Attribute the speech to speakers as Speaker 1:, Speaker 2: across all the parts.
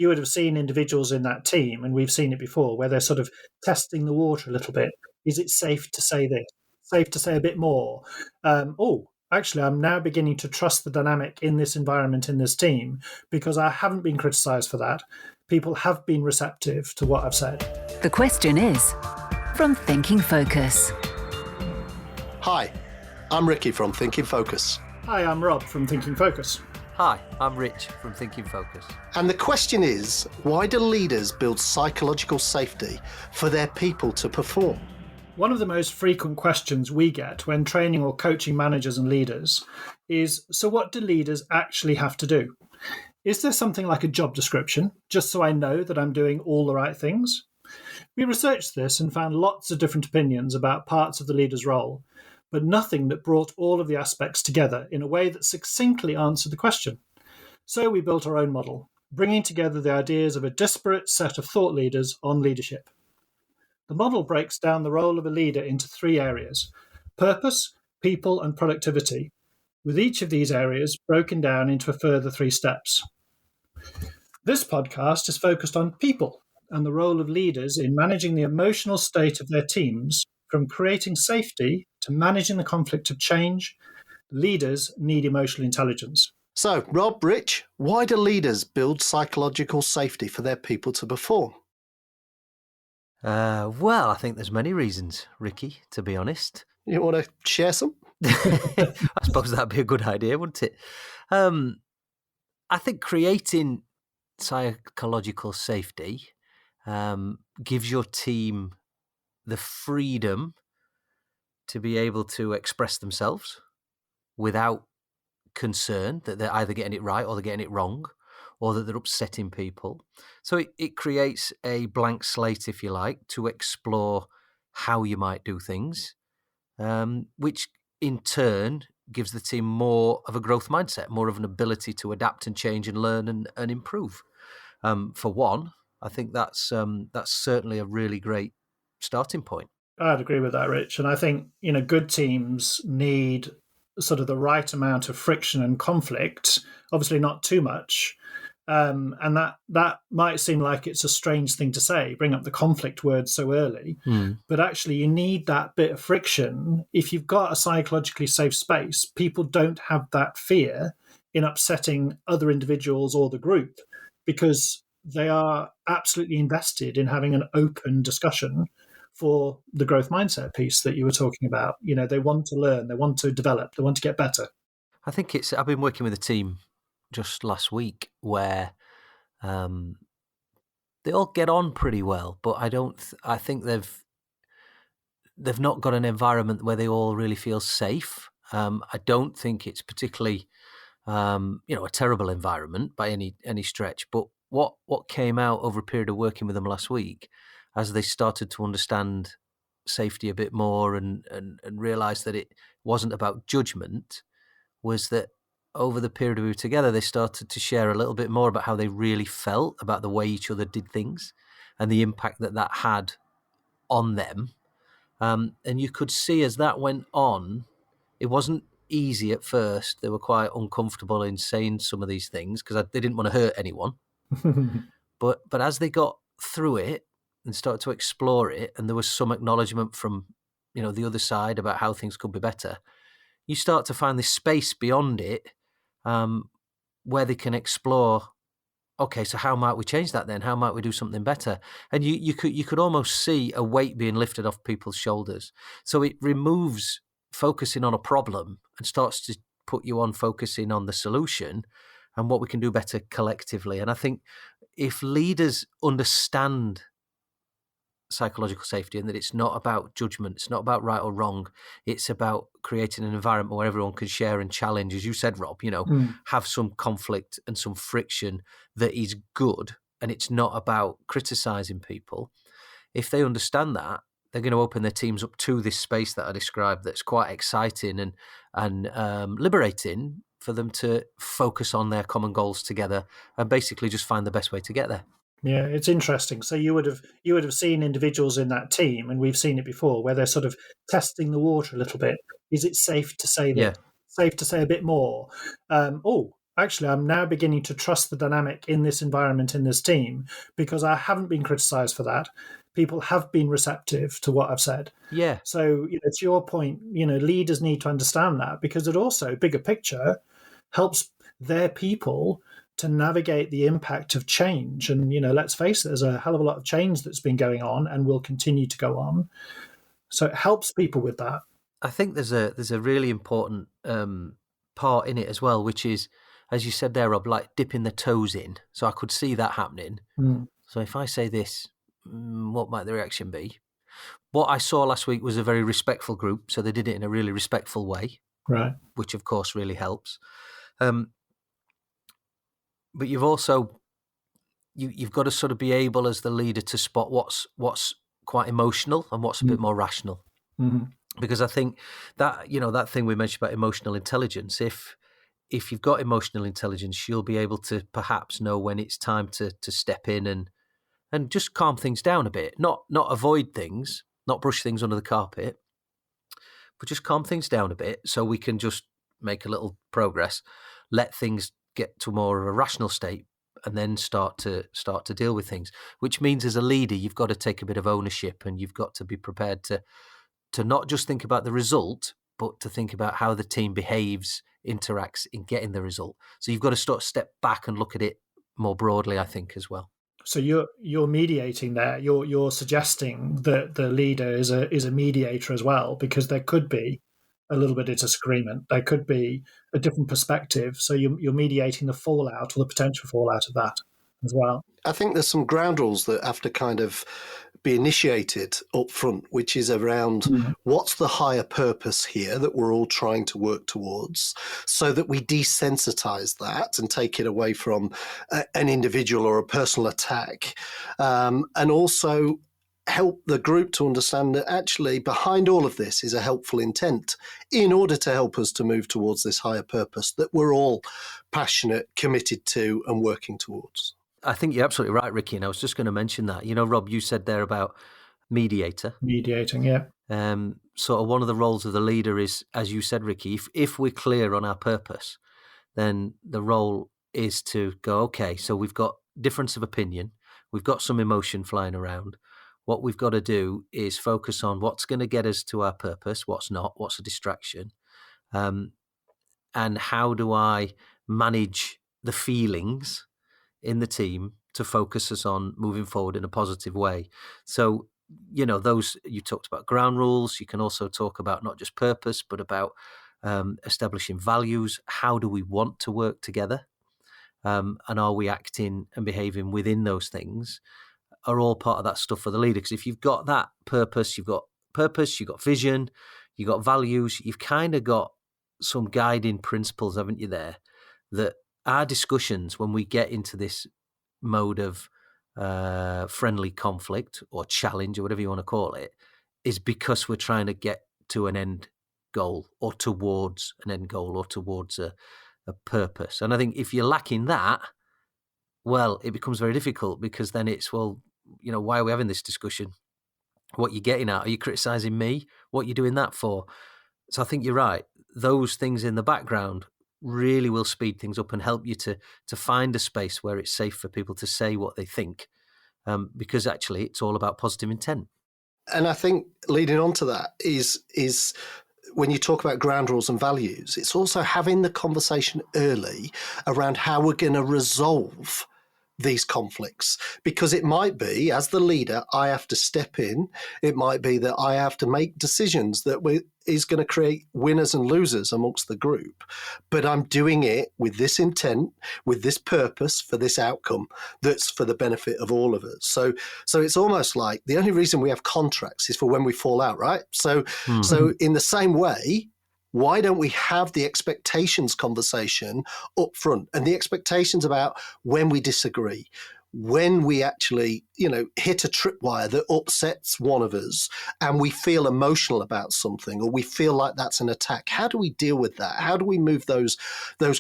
Speaker 1: you would have seen individuals in that team, and we've seen it before, where they're sort of testing the water a little bit. Is it safe to say this? Safe to say a bit more? Actually, I'm now beginning to trust the dynamic in this environment, in this team, because I haven't been criticised for that. People have been receptive to what I've said.
Speaker 2: The question is from Thinking Focus.
Speaker 3: Hi, I'm Ricky from Thinking Focus.
Speaker 1: Hi, I'm Rob from Thinking Focus.
Speaker 4: Hi, I'm Rich from Thinking Focus.
Speaker 3: And the question is, why do leaders build psychological safety for their people to perform?
Speaker 1: One of the most frequent questions we get when training or coaching managers and leaders is, so what do leaders actually have to do? Is there something like a job description, just so I know that I'm doing all the right things? We researched this and found lots of different opinions about parts of the leader's role, but nothing that brought all of the aspects together in a way that succinctly answered the question. So we built our own model, bringing together the ideas of a disparate set of thought leaders on leadership. The model breaks down the role of a leader into 3 areas: purpose, people, and productivity, with each of these areas broken down into a further 3 steps. This podcast is focused on people and the role of leaders in managing the emotional state of their teams. From creating safety to managing the conflict of change, leaders need emotional intelligence.
Speaker 3: So, Rob, Rich, why do leaders build psychological safety for their people to perform?
Speaker 4: Well, I think there's many reasons, Ricky, to be honest.
Speaker 3: You want to share some?
Speaker 4: I suppose that'd be a good idea, wouldn't it? I think creating psychological safety gives your team the freedom to be able to express themselves without concern that they're either getting it right or they're getting it wrong, or that they're upsetting people. So it creates a blank slate, if you like, to explore how you might do things, which in turn gives the team more of a growth mindset, more of an ability to adapt and change and learn and improve. For one, I think that's certainly a really great starting point.
Speaker 1: I'd agree with that, Rich. And I think, good teams need sort of the right amount of friction and conflict, obviously not too much. And that might seem like it's a strange thing to say, bring up the conflict word so early. But actually, you need that bit of friction. If you've got a psychologically safe space, people don't have that fear in upsetting other individuals or the group, because they are absolutely invested in having an open discussion for the growth mindset piece that you were talking about. They want to learn, they want to develop, they want to get better.
Speaker 4: I think I've been working with a team just last week where they all get on pretty well, but I think they've not got an environment where they all really feel safe. I don't think it's particularly a terrible environment by any stretch, but what came out over a period of working with them last week, as they started to understand safety a bit more and realised that it wasn't about judgment, was that over the period we were together, they started to share a little bit more about how they really felt about the way each other did things and the impact that had on them. And you could see as that went on, it wasn't easy at first. They were quite uncomfortable in saying some of these things because they didn't want to hurt anyone. But as they got through it and started to explore it, and there was some acknowledgement from the other side about how things could be better, you start to find this space beyond it where they can explore, okay, so how might we change that then? How might we do something better? And you could almost see a weight being lifted off people's shoulders. So it removes focusing on a problem and starts to put you on focusing on the solution and what we can do better collectively. And I think if leaders understand psychological safety and that it's not about judgment, it's not about right or wrong, it's about creating an environment where everyone can share and challenge, as you said, Rob, have some conflict and some friction that is good, and it's not about criticizing people. If they understand that, they're going to open their teams up to this space that I described that's quite exciting and liberating for them to focus on their common goals together and basically just find the best way to get there.
Speaker 1: Yeah, it's interesting. So you would have seen individuals in that team, and we've seen it before, where they're sort of testing the water a little bit. Is it safe to say that?
Speaker 4: Yeah.
Speaker 1: Safe to say a bit more? actually, I'm now beginning to trust the dynamic in this environment, in this team, because I haven't been criticized for that. People have been receptive to what I've said.
Speaker 4: Yeah.
Speaker 1: So, to your point, leaders need to understand that, because it also, bigger picture, helps their people to navigate the impact of change. And, let's face it, there's a hell of a lot of change that's been going on and will continue to go on. So it helps people with that.
Speaker 4: I think there's a really important part in it as well, which is, as you said there, Rob, like dipping the toes in. So I could see that happening. So if I say this, what might the reaction be? What I saw last week was a very respectful group, so they did it in a really respectful way,
Speaker 1: right? Which
Speaker 4: of course really helps. But you've also you've got to sort of be able as the leader to spot what's quite emotional and what's a bit more rational.
Speaker 1: Mm-hmm.
Speaker 4: Because I think that that thing we mentioned about emotional intelligence, if you've got emotional intelligence, you'll be able to perhaps know when it's time to step in and just calm things down a bit, not avoid things, not brush things under the carpet, but just calm things down a bit so we can just make a little progress, let things get to more of a rational state, and then start to deal with things. Which means as a leader, you've got to take a bit of ownership, and you've got to be prepared to not just think about the result, but to think about how the team behaves, interacts in getting the result. So you've got to step back and look at it more broadly, I think, as well.
Speaker 1: So you're mediating there. You're suggesting that the leader is a mediator as well, because there could be a little bit of disagreement. There could be a different perspective. So you're mediating the fallout or the potential fallout of that as well.
Speaker 3: I think there's some ground rules that have to kind of be initiated up front, which is around what's the higher purpose here that we're all trying to work towards, so that we desensitize that and take it away from an individual or a personal attack, and also help the group to understand that actually behind all of this is a helpful intent in order to help us to move towards this higher purpose that we're all passionate, committed to and working towards.
Speaker 4: I think you're absolutely right, Ricky, and I was just going to mention that. Rob, you said there about mediator.
Speaker 1: Mediating, yeah.
Speaker 4: Sort of one of the roles of the leader is, as you said, Ricky, if we're clear on our purpose, then the role is to go, okay, so we've got difference of opinion, we've got some emotion flying around. What we've got to do is focus on what's going to get us to our purpose, what's not, what's a distraction, and how do I manage the feelings in the team to focus us on moving forward in a positive way. So, those you talked about ground rules. You can also talk about not just purpose, but about establishing values. How do we want to work together? And are we acting and behaving within those things? Are all part of that stuff for the leader. Because if you've got that purpose, you've got vision, you've got values, you've kind of got some guiding principles, haven't you, there, that our discussions, when we get into this mode of friendly conflict or challenge or whatever you want to call it, is because we're trying to get to an end goal or towards an end goal or towards a purpose. And I think if you're lacking that, well, it becomes very difficult, because then it's, well, why are we having this discussion? What you're getting at? Are you criticising me? What are you doing that for? So I think you're right. Those things in the background really will speed things up and help you to find a space where it's safe for people to say what they think, because actually it's all about positive intent.
Speaker 3: And I think leading on to that is when you talk about ground rules and values, it's also having the conversation early around how we're going to resolve these conflicts, because it might be, as the leader, I have to step in. It might be that I have to make decisions that is going to create winners and losers amongst the group. But I'm doing it with this intent, with this purpose, for this outcome that's for the benefit of all of us. So it's almost like the only reason we have contracts is for when we fall out, right? So in the same way, why don't we have the expectations conversation up front, and the expectations about when we disagree, when we actually, hit a tripwire that upsets one of us and we feel emotional about something, or we feel like that's an attack? How do we deal with that? How do we move those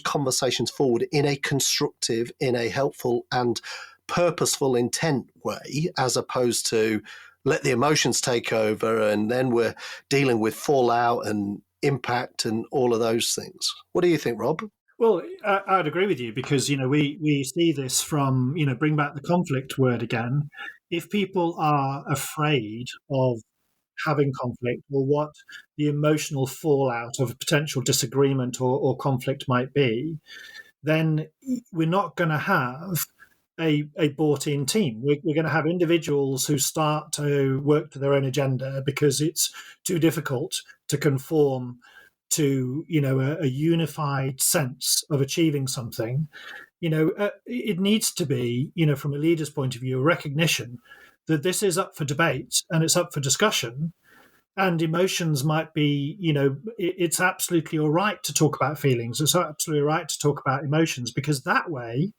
Speaker 3: conversations forward in a constructive, in a helpful and purposeful intent way, as opposed to let the emotions take over and then we're dealing with fallout and impact and all of those things? What do you think, Rob?
Speaker 1: Well, I'd agree with you because, we see this from, bring back the conflict word again. If people are afraid of having conflict or what the emotional fallout of a potential disagreement or conflict might be, then we're not going to have a bought-in team. We're going to have individuals who start to work to their own agenda because it's too difficult to conform to a unified sense of achieving something. It needs to be, from a leader's point of view, a recognition that this is up for debate and it's up for discussion. And emotions might be, it's absolutely all right to talk about feelings. It's absolutely right to talk about emotions, because that way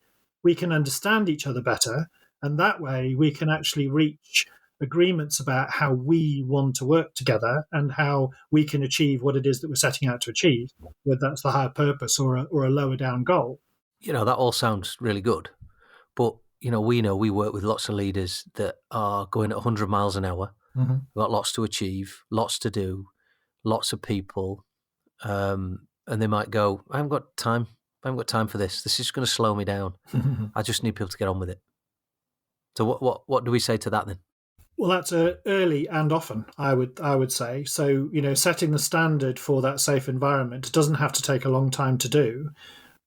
Speaker 1: we can understand each other better. And that way we can actually reach agreements about how we want to work together and how we can achieve what it is that we're setting out to achieve, whether that's the higher purpose or a lower down goal.
Speaker 4: That all sounds really good. But, we work with lots of leaders that are going at 100 miles an hour.
Speaker 1: Mm-hmm.
Speaker 4: We've got lots to achieve, lots to do, lots of people. And they might go, I haven't got time for this. This is going to slow me down. I just need people to get on with it. So what do we say to that then?
Speaker 1: Well, that's early and often, I would say. So, setting the standard for that safe environment doesn't have to take a long time to do.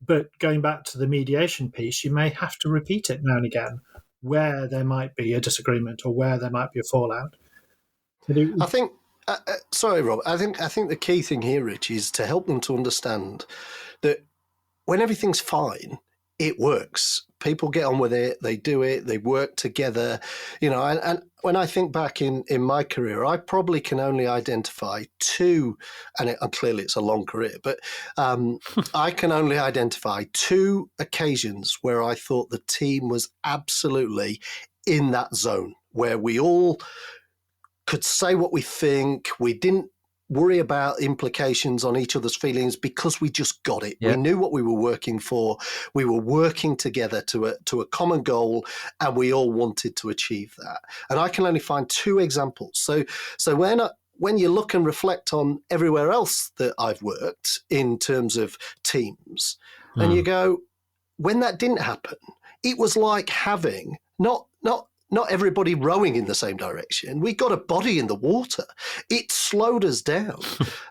Speaker 1: But going back to the mediation piece, you may have to repeat it now and again where there might be a disagreement or where there might be a fallout.
Speaker 3: I think, sorry, Rob, I think the key thing here, Rich, is to help them to understand that when everything's fine, it works. People get on with it, they do it, they work together, and when I think back in my career, I probably can only identify two, and clearly it's a long career, but I can only identify two occasions where I thought the team was absolutely in that zone, where we all could say what we think, we didn't worry about implications on each other's feelings because we just got it. Yeah. We knew what we were working for. We were working together to a common goal, and we all wanted to achieve that. And I can only find two examples. So when you look and reflect on everywhere else that I've worked in terms of teams, and you go, when that didn't happen, it was like having not everybody rowing in the same direction. We got a body in the water. It slowed us down.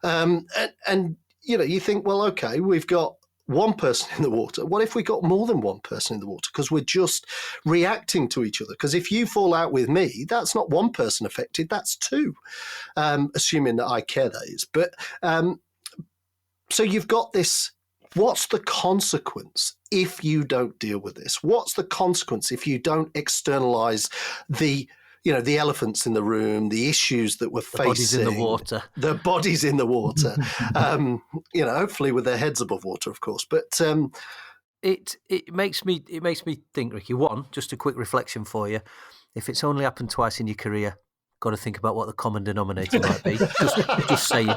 Speaker 3: And you think, well, okay, we've got one person in the water. What if we got more than one person in the water? Because we're just reacting to each other. Because if you fall out with me, that's not one person affected, that's two, assuming that I care, that is. But so you've got this. What's the consequence if you don't deal with this? What's the consequence if you don't externalize the elephants in the room, the issues that we're facing?
Speaker 4: Bodies in the water.
Speaker 3: The bodies in the water. Hopefully with their heads above water, of course. But
Speaker 4: it makes me think, Ricky. One, just a quick reflection for you. If it's only happened twice in your career, got to think about what the common denominator might be. just saying.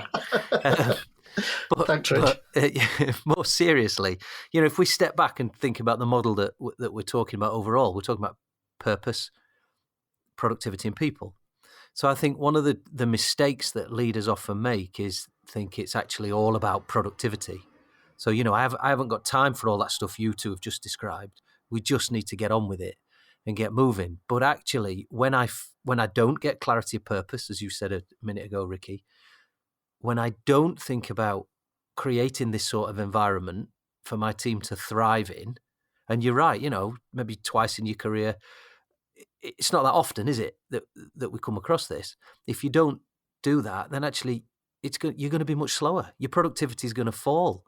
Speaker 3: Thanks, Rich.
Speaker 4: But more seriously, if we step back and think about the model that we're talking about overall, we're talking about purpose, productivity, and people. So I think one of the mistakes that leaders often make is think it's actually all about productivity. So, I haven't got time for all that stuff you two have just described. We just need to get on with it and get moving. But actually, when I don't get clarity of purpose, as you said a minute ago, Ricky, when I don't think about creating this sort of environment for my team to thrive in, and you're right, maybe twice in your career, it's not that often, is it, that we come across this? If you don't do that, then actually you're going to be much slower. Your productivity is going to fall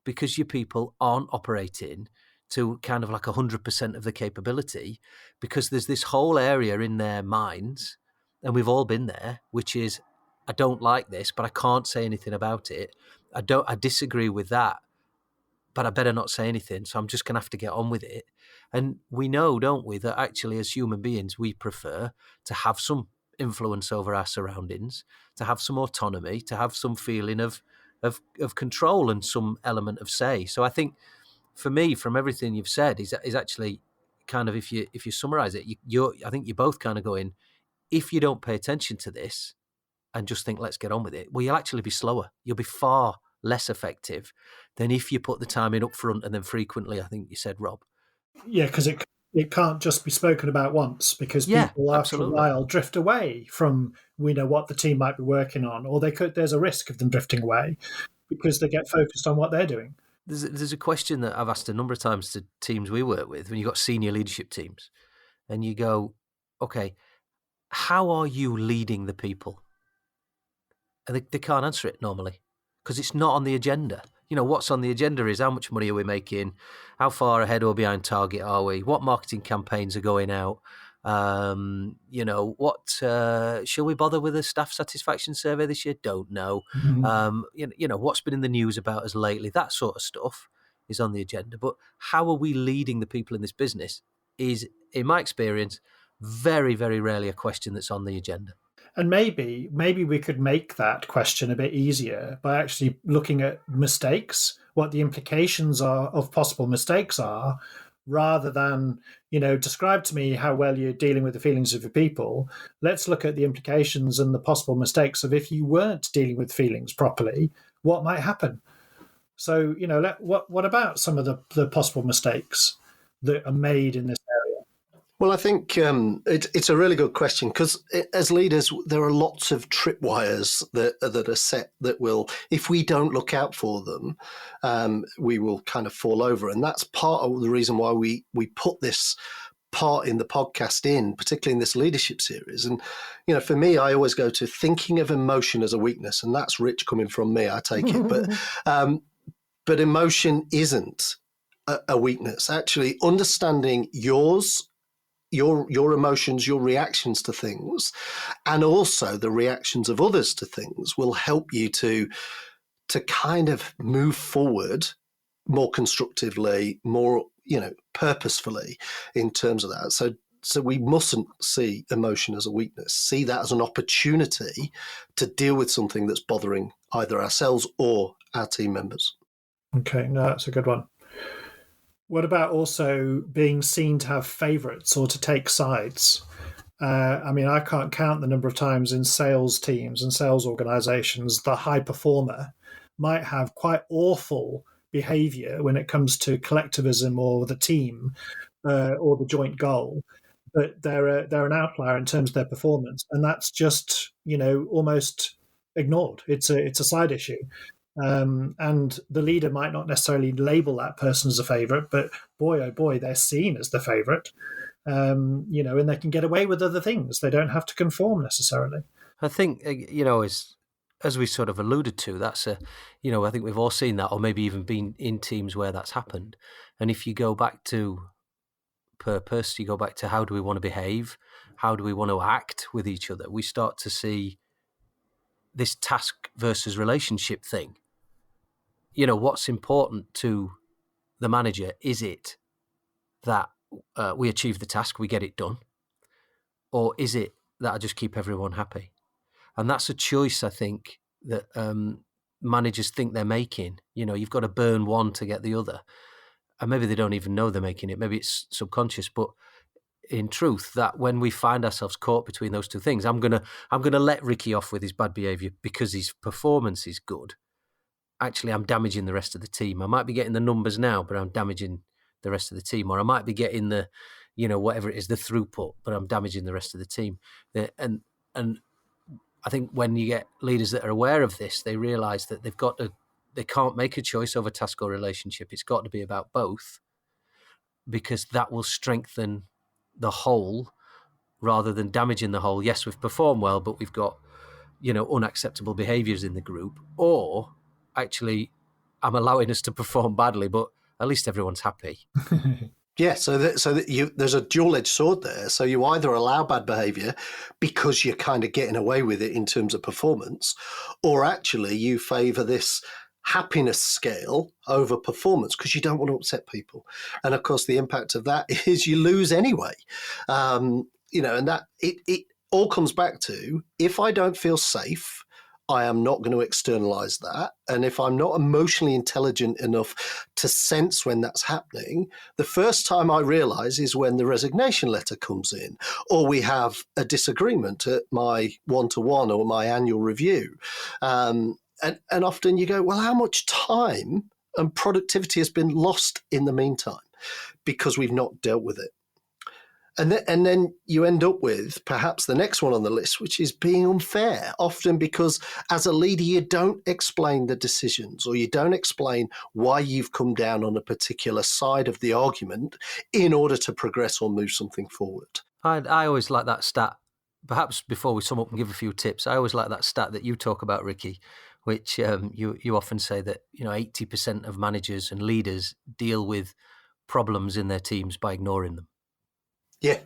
Speaker 4: because your people aren't operating to kind of like 100% of the capability, because there's this whole area in their minds, and we've all been there, which is, I don't like this, but I can't say anything about it. I disagree with that, but I better not say anything. So I'm just going to have to get on with it. And we know, don't we, that actually as human beings, we prefer to have some influence over our surroundings, to have some autonomy, to have some feeling of control and some element of say. So I think for me, from everything you've said, is actually kind of, if you summarize it, I think you're both kind of going, if you don't pay attention to this and just think, let's get on with it, well, you'll actually be slower. You'll be far, less effective than if you put the time in up front and then frequently, I think you said, Rob.
Speaker 1: Yeah, because it can't just be spoken about once, because people after a while drift away from what the team might be working on, or there's a risk of them drifting away because they get focused on what they're doing.
Speaker 4: There's a question that I've asked a number of times to teams we work with when you've got senior leadership teams, and you go, okay, how are you leading the people? And they can't answer it normally because it's not on the agenda. What's on the agenda is how much money are we making, how far ahead or behind target are we, what marketing campaigns are going out, what shall we bother with a staff satisfaction survey this year? Don't know.
Speaker 1: Mm-hmm.
Speaker 4: What's been in the news about us lately? That sort of stuff is on the agenda. But how are we leading the people in this business is, in my experience, very, very rarely a question that's on the agenda.
Speaker 1: And maybe we could make that question a bit easier by actually looking at mistakes, what the implications of possible mistakes are, rather than, describe to me how well you're dealing with the feelings of your people. Let's look at the implications and the possible mistakes of if you weren't dealing with feelings properly, what might happen. So, what about some of the possible mistakes that are made in this area?
Speaker 3: Well, I think it's a really good question, because as leaders, there are lots of tripwires that are set that will, if we don't look out for them, we will kind of fall over. And that's part of the reason why we put this part in the podcast in, particularly in this leadership series. And, for me, I always go to thinking of emotion as a weakness, and that's rich coming from me, I take it. But emotion isn't a weakness. Actually, understanding your emotions, your reactions to things, and also the reactions of others to things will help you to kind of move forward more constructively, more, purposefully in terms of that. So we mustn't see emotion as a weakness. See that as an opportunity to deal with something that's bothering either ourselves or our team members.
Speaker 1: Okay, no, that's a good one. What about also being seen to have favourites or to take sides? I can't count the number of times in sales teams and sales organisations the high performer might have quite awful behaviour when it comes to collectivism or the team or the joint goal, but they're an outlier in terms of their performance, and that's just almost ignored. It's a side issue. And the leader might not necessarily label that person as a favourite, but boy, oh boy, they're seen as the favourite, and they can get away with other things. They don't have to conform necessarily.
Speaker 4: I think, as we sort of alluded to, that's I think we've all seen that, or maybe even been in teams where that's happened. And if you go back to purpose, you go back to how do we want to behave, how do we want to act with each other, we start to see this task versus relationship thing. What's important to the manager? Is it that we achieve the task, we get it done? Or is it that I just keep everyone happy? And that's a choice, I think, that managers think they're making. You've got to burn one to get the other. And maybe they don't even know they're making it. Maybe it's subconscious. But in truth, that when we find ourselves caught between those two things, I'm gonna let Ricky off with his bad behaviour because his performance is good. Actually, I'm damaging the rest of the team. I might be getting the numbers now, but I'm damaging the rest of the team. Or I might be getting the, whatever it is, the throughput, but I'm damaging the rest of the team. And I think when you get leaders that are aware of this, they realise that they can't make a choice over task or relationship. It's got to be about both, because that will strengthen the whole rather than damaging the whole. Yes, we've performed well, but we've got, unacceptable behaviours in the group. Or actually, I'm allowing us to perform badly, but at least everyone's happy.
Speaker 3: Yeah, so there's a dual-edged sword there. So you either allow bad behaviour because you're kind of getting away with it in terms of performance, or actually you favour this happiness scale over performance because you don't want to upset people. And of course, the impact of that is you lose anyway. And that it all comes back to, if I don't feel safe, I am not going to externalize that. And if I'm not emotionally intelligent enough to sense when that's happening, the first time I realize is when the resignation letter comes in, or we have a disagreement at my one-to-one or my annual review. And often you go, well, how much time and productivity has been lost in the meantime because we've not dealt with it? And then you end up with perhaps the next one on the list, which is being unfair, often because as a leader, you don't explain the decisions or you don't explain why you've come down on a particular side of the argument in order to progress or move something forward.
Speaker 4: I always like that stat. Perhaps before we sum up and give a few tips, I always like that stat that you talk about, Ricky, which you often say that 80% of managers and leaders deal with problems in their teams by ignoring them.
Speaker 3: Yeah,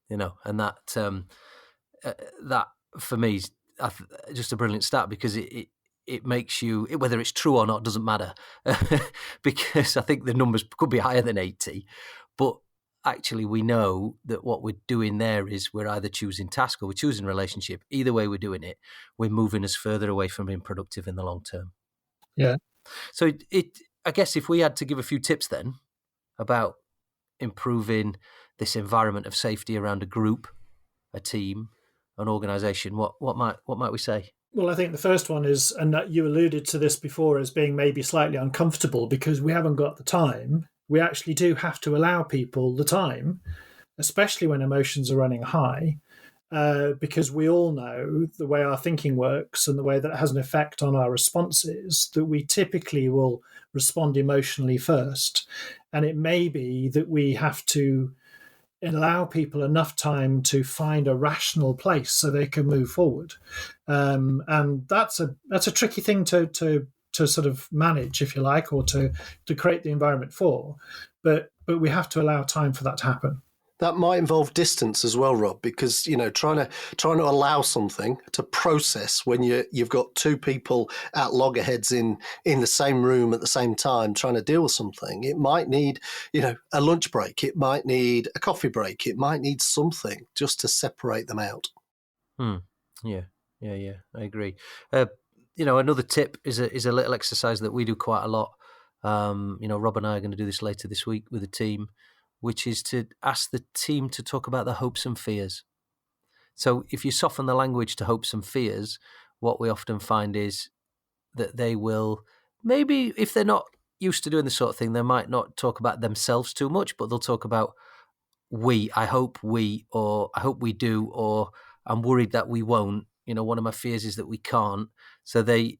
Speaker 4: and that for me is just a brilliant stat, because it makes you, whether it's true or not doesn't matter, because I think the numbers could be higher than 80, but actually we know that what we're doing there is we're either choosing task or we're choosing relationship. Either way we're doing it, we're moving us further away from being productive in the long term.
Speaker 1: Yeah.
Speaker 4: So I guess if we had to give a few tips then about improving this environment of safety around a group, a team, an organisation, what might we say?
Speaker 1: Well, I think the first one is, and that you alluded to this before, as being maybe slightly uncomfortable because we haven't got the time. We actually do have to allow people the time, especially when emotions are running high, because we all know the way our thinking works and the way that has an effect on our responses, that we typically will respond emotionally first. And it may be that we have to allow people enough time to find a rational place so they can move forward. And that's a tricky thing to sort of manage, if you like, or to create the environment for. But we have to allow time for that to happen.
Speaker 3: That might involve distance as well, Rob, because trying to allow something to process when you've got two people at loggerheads in the same room at the same time trying to deal with something. It might need a lunch break. It might need a coffee break. It might need something just to separate them out.
Speaker 4: Yeah. I agree. Another tip is a little exercise that we do quite a lot. Rob and I are going to do this later this week with the team, which is to ask the team to talk about their hopes and fears. So if you soften the language to hopes and fears, what we often find is that they will, maybe if they're not used to doing this sort of thing, they might not talk about themselves too much, but they'll talk about I hope we, or I hope we do, or I'm worried that we won't. One of my fears is that we can't. So they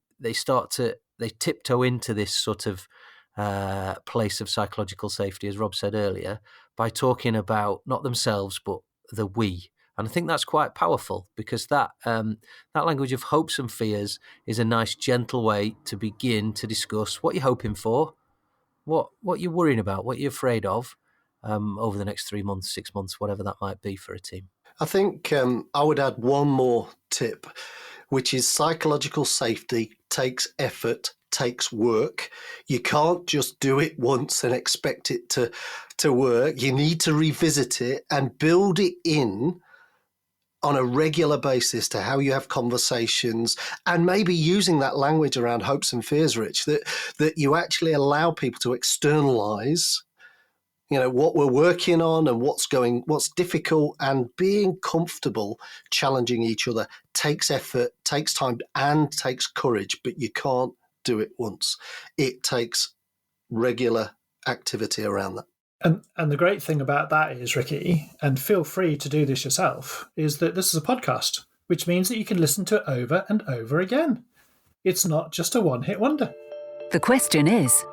Speaker 4: tiptoe into this sort of place of psychological safety, as Rob said earlier, by talking about not themselves but the we. And I think that's quite powerful, because that language of hopes and fears is a nice gentle way to begin to discuss what you're hoping for, what you're worrying about, what you're afraid of over the next 3 months, 6 months, whatever that might be for a team.
Speaker 3: I think I would add one more tip, which is psychological safety takes effort, takes work. You can't just do it once and expect it to work. You need to revisit it and build it in on a regular basis to how you have conversations, and maybe using that language around hopes and fears, Rich, that you actually allow people to externalize what we're working on and what's difficult, and being comfortable challenging each other takes effort, takes time, and takes courage, but you can't do it once. It takes regular activity around that.
Speaker 1: And the great thing about that is, Ricky, and feel free to do this yourself, is that this is a podcast, which means that you can listen to it over and over again. It's not just a one-hit wonder.
Speaker 2: The question is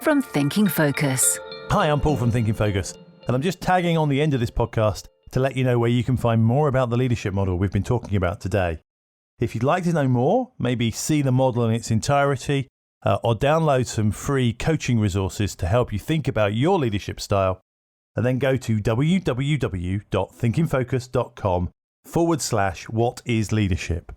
Speaker 2: from Thinking Focus.
Speaker 5: Hi, I'm Paul from Thinking Focus, and I'm just tagging on the end of this podcast to let you know where you can find more about the leadership model we've been talking about today. If you'd like to know more, maybe see the model in its entirety, or download some free coaching resources to help you think about your leadership style, and then go to www.thinkingfocus.com/what-is-leadership.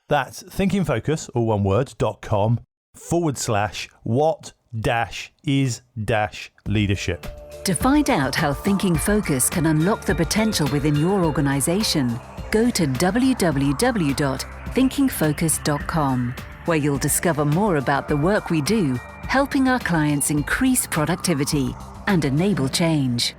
Speaker 5: That's thinkingfocus, all one word, .com/what-is-leadership.
Speaker 2: To find out how Thinking Focus can unlock the potential within your organisation, go to www.thinkingfocus.com, where you'll discover more about the work we do, helping our clients increase productivity and enable change.